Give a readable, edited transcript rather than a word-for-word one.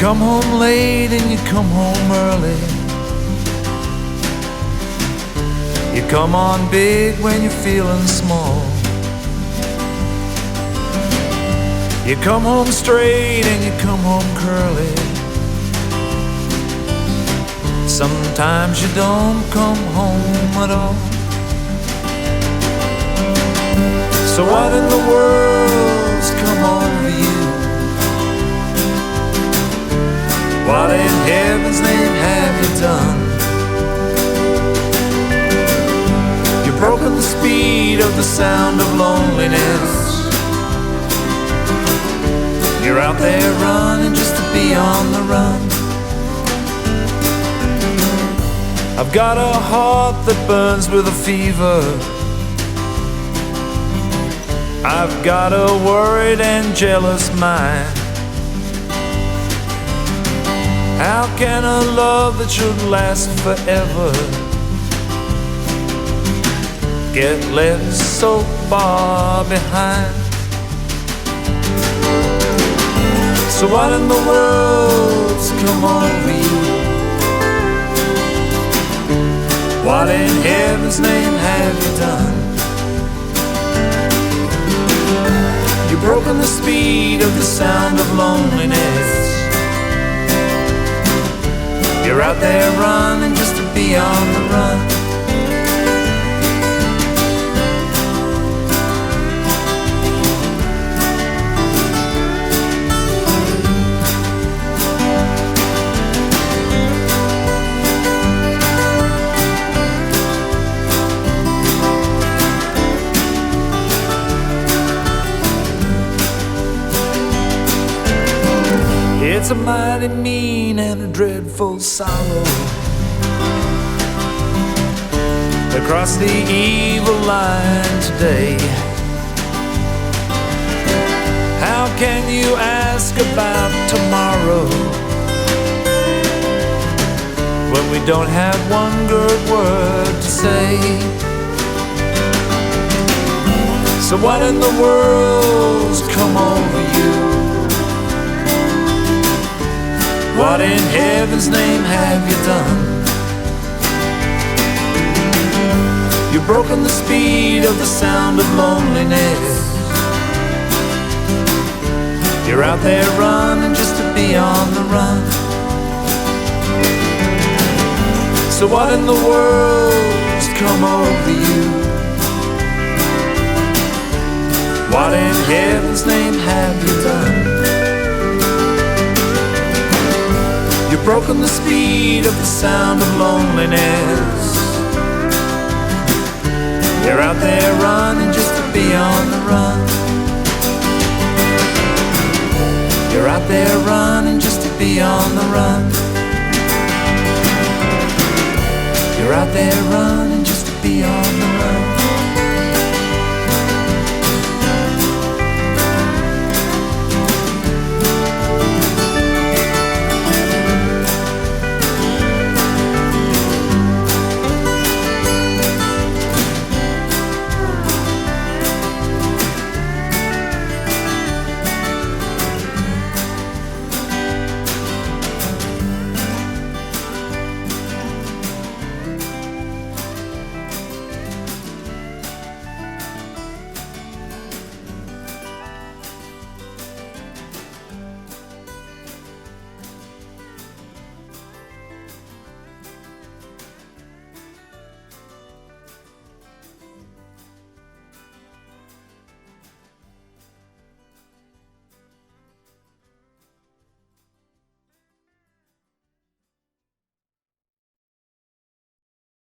come home late and you come home early. You come on big when you're feeling small. You come home straight and you come home curly. Sometimes you don't come home at all. So what in the world's come over you? What in heaven's name have you done? You've broken the speed of the sound of loneliness. You're out there running just to be on the run. I've got a heart that burns with a fever. I've got a worried and jealous mind. How can a love that should last forever get left so far behind? So what in the world's come over you? What in heaven's name have you done? You've broken the speed of the sound of loneliness. You're out there running just to be on the run. It's a mighty mean and a dreadful sorrow across the evil line today. How can you ask about tomorrow when we don't have one good word to say? So what in the world's come over you? What in heaven's name have you done? You've broken the speed of the sound of loneliness. You're out there running just to be on the run. So what in the world's come over you? What in heaven's name have you done? You've broken the speed of the sound of loneliness. You're out there running just to be on the run. You're out there running just to be on the run. You're out there running just to be on the run.